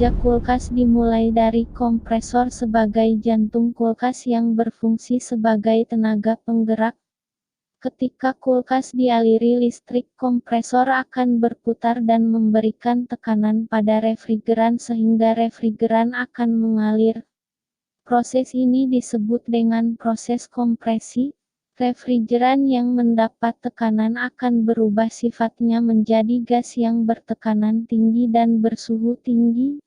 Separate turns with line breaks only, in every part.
Kerja kulkas dimulai dari kompresor sebagai jantung kulkas yang berfungsi sebagai tenaga penggerak. Ketika kulkas dialiri listrik, kompresor akan berputar dan memberikan tekanan pada refrigeran sehingga refrigeran akan mengalir. Proses ini disebut dengan proses kompresi. Refrigeran yang mendapat tekanan akan berubah sifatnya menjadi gas yang bertekanan tinggi dan bersuhu tinggi.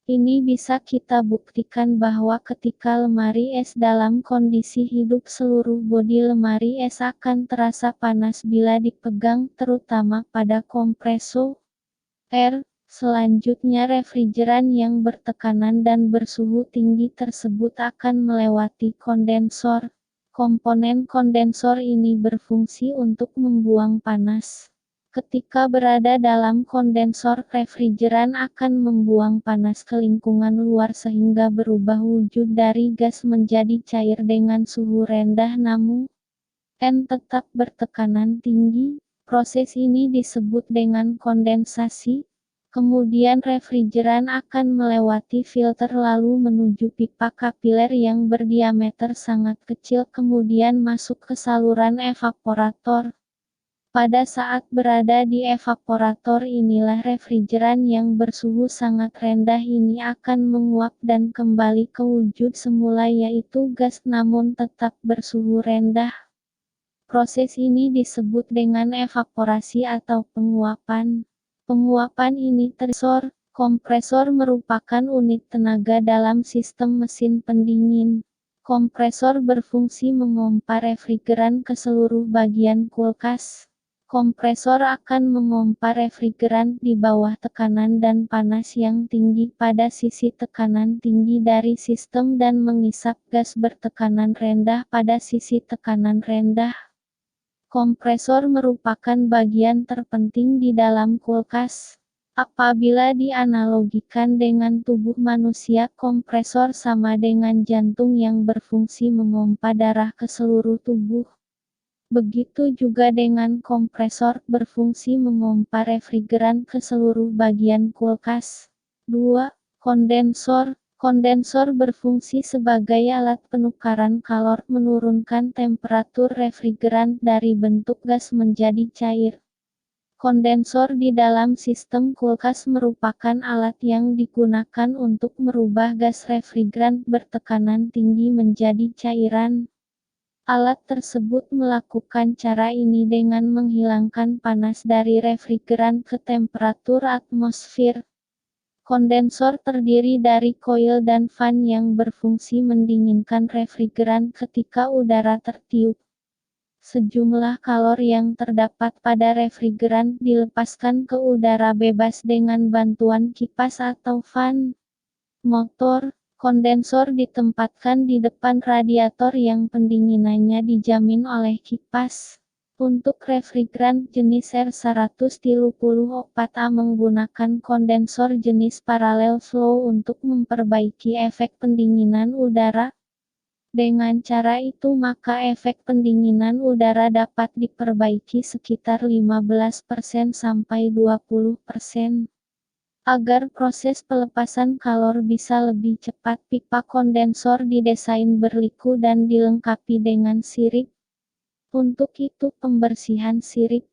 Ini bisa kita buktikan bahwa ketika lemari es dalam kondisi hidup, seluruh bodi lemari es akan terasa panas bila dipegang, terutama pada kompresor. Selanjutnya refrigeran yang bertekanan dan bersuhu tinggi tersebut akan melewati kondensor. Komponen kondensor ini berfungsi untuk membuang panas. Ketika berada dalam kondensor, refrigeran akan membuang panas ke lingkungan luar sehingga berubah wujud dari gas menjadi cair dengan suhu rendah namun tetap bertekanan tinggi. Proses ini disebut dengan kondensasi. Kemudian refrigeran akan melewati filter lalu menuju pipa kapiler yang berdiameter sangat kecil kemudian masuk ke saluran evaporator. Pada saat berada di evaporator inilah refrigeran yang bersuhu sangat rendah ini akan menguap dan kembali ke wujud semula yaitu gas namun tetap bersuhu rendah. Proses ini disebut dengan evaporasi atau penguapan. Penguapan ini kompresor merupakan unit tenaga dalam sistem mesin pendingin. Kompresor berfungsi memompa refrigeran ke seluruh bagian kulkas. Kompresor akan memompa refrigeran di bawah tekanan dan panas yang tinggi pada sisi tekanan tinggi dari sistem dan mengisap gas bertekanan rendah pada sisi tekanan rendah. Kompresor merupakan bagian terpenting di dalam kulkas. Apabila dianalogikan dengan tubuh manusia, kompresor sama dengan jantung yang berfungsi memompa darah ke seluruh tubuh. Begitu juga dengan kompresor, berfungsi memompa refrigeran ke seluruh bagian kulkas. 2. Kondensor. Kondensor berfungsi sebagai alat penukaran kalor, menurunkan temperatur refrigeran dari bentuk gas menjadi cair. Kondensor di dalam sistem kulkas merupakan alat yang digunakan untuk merubah gas refrigeran bertekanan tinggi menjadi cairan. Alat tersebut melakukan cara ini dengan menghilangkan panas dari refrigeran ke temperatur atmosfer. Kondensor terdiri dari koil dan fan yang berfungsi mendinginkan refrigeran ketika udara tertiup. Sejumlah kalor yang terdapat pada refrigeran dilepaskan ke udara bebas dengan bantuan kipas atau fan. Motor kondensor ditempatkan di depan radiator yang pendinginannya dijamin oleh kipas. Untuk refrigeran jenis R134A menggunakan kondensor jenis parallel flow untuk memperbaiki efek pendinginan udara. Dengan cara itu maka efek pendinginan udara dapat diperbaiki sekitar 15% sampai 20%. Agar proses pelepasan kalor bisa lebih cepat, pipa kondensor didesain berliku dan dilengkapi dengan sirip. Untuk itu pembersihan sirip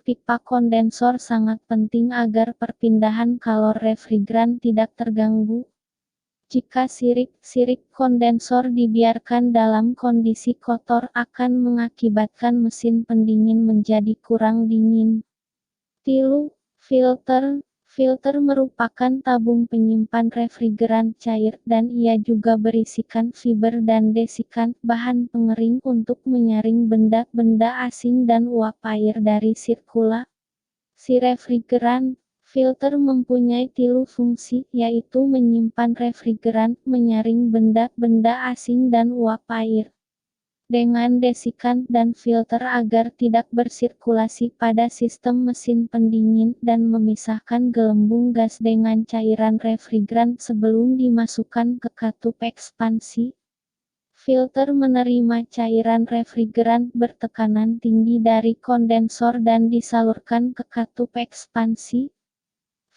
pipa kondensor sangat penting agar perpindahan kalor refrigeran tidak terganggu. Jika sirip kondensor dibiarkan dalam kondisi kotor akan mengakibatkan mesin pendingin menjadi kurang dingin. 3. Filter merupakan tabung penyimpan refrigeran cair, dan ia juga berisikan fiber dan desikant, bahan pengering untuk menyaring benda-benda asing dan uap air dari sirkulasi refrigeran. Filter mempunyai 3 fungsi, yaitu menyimpan refrigeran, menyaring benda-benda asing dan uap air. Dengan desikant dan filter agar tidak bersirkulasi pada sistem mesin pendingin, dan memisahkan gelembung gas dengan cairan refrigeran sebelum dimasukkan ke katup ekspansi. Filter menerima cairan refrigeran bertekanan tinggi dari kondensor dan disalurkan ke katup ekspansi.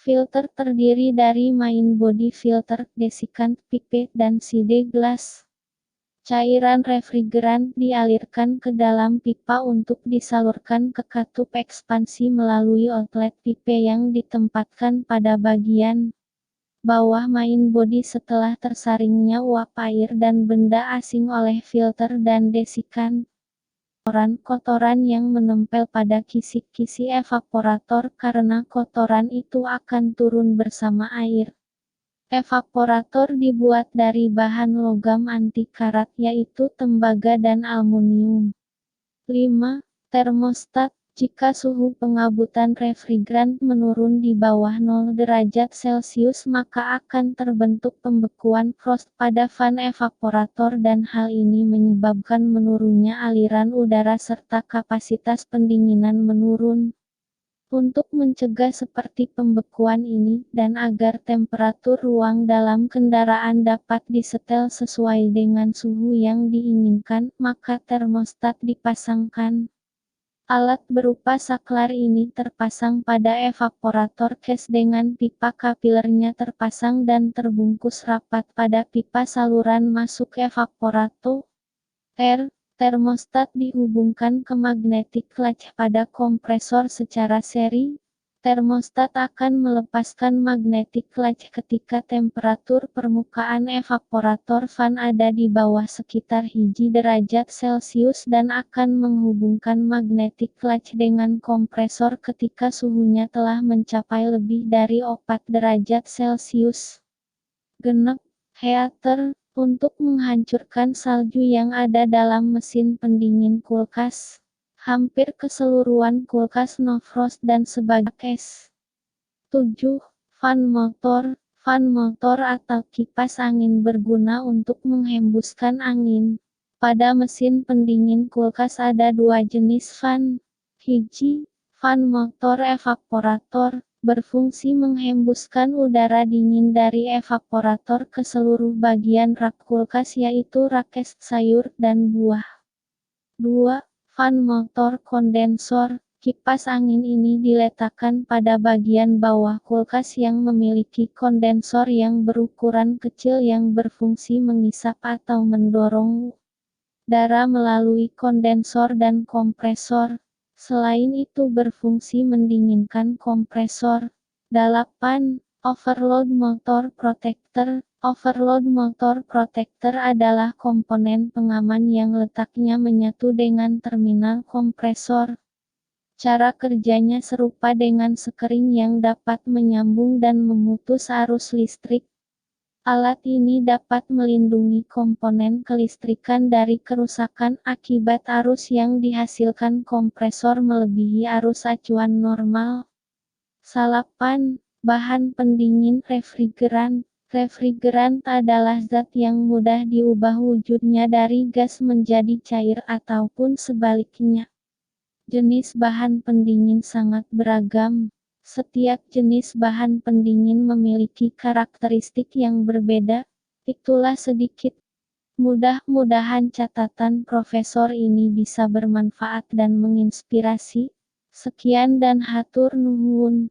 Filter terdiri dari main body filter, desiccant, pipet, dan side glass. Cairan refrigeran dialirkan ke dalam pipa untuk disalurkan ke katup ekspansi melalui outlet pipe yang ditempatkan pada bagian bawah main body setelah tersaringnya uap air dan benda asing oleh filter dan desiccant. Kotoran yang menempel pada kisi-kisi evaporator karena kotoran itu akan turun bersama air. Evaporator dibuat dari bahan logam anti karat yaitu tembaga dan aluminium. 5. Termostat. Jika suhu pengabutan refrigeran menurun di bawah 0 derajat Celcius maka akan terbentuk pembekuan frost pada fan evaporator dan hal ini menyebabkan menurunnya aliran udara serta kapasitas pendinginan menurun. Untuk mencegah seperti pembekuan ini, dan agar temperatur ruang dalam kendaraan dapat disetel sesuai dengan suhu yang diinginkan, maka termostat dipasangkan. Alat berupa saklar ini terpasang pada evaporator case dengan pipa kapilernya terpasang dan terbungkus rapat pada pipa saluran masuk evaporator. Termostat dihubungkan ke magnetic clutch pada kompresor secara seri. Termostat akan melepaskan magnetic clutch ketika temperatur permukaan evaporator fan ada di bawah sekitar 1 derajat Celcius dan akan menghubungkan magnetic clutch dengan kompresor ketika suhunya telah mencapai lebih dari 4 derajat Celcius. 6. Heater. Untuk menghancurkan salju yang ada dalam mesin pendingin kulkas. Hampir keseluruhan kulkas no frost dan sebagai es. 7. Fan motor. Fan motor atau kipas angin berguna untuk menghembuskan angin. Pada mesin pendingin kulkas ada 2 jenis fan. Hiji, fan motor evaporator, berfungsi menghembuskan udara dingin dari evaporator ke seluruh bagian rak kulkas yaitu rak es sayur dan buah. 2. Fan motor kondensor. Kipas angin ini diletakkan pada bagian bawah kulkas yang memiliki kondensor yang berukuran kecil yang berfungsi mengisap atau mendorong udara melalui kondensor dan kompresor. Selain itu berfungsi mendinginkan kompresor. 8. Overload motor protector. Overload motor protector adalah komponen pengaman yang letaknya menyatu dengan terminal kompresor. Cara kerjanya serupa dengan sekering yang dapat menyambung dan memutus arus listrik. Alat ini dapat melindungi komponen kelistrikan dari kerusakan akibat arus yang dihasilkan kompresor melebihi arus acuan normal. 8. Bahan pendingin refrigeran. Refrigeran adalah zat yang mudah diubah wujudnya dari gas menjadi cair ataupun sebaliknya. Jenis bahan pendingin sangat beragam. Setiap jenis bahan pendingin memiliki karakteristik yang berbeda. Itulah sedikit. Mudah-mudahan catatan profesor ini bisa bermanfaat dan menginspirasi. Sekian dan hatur nuhun.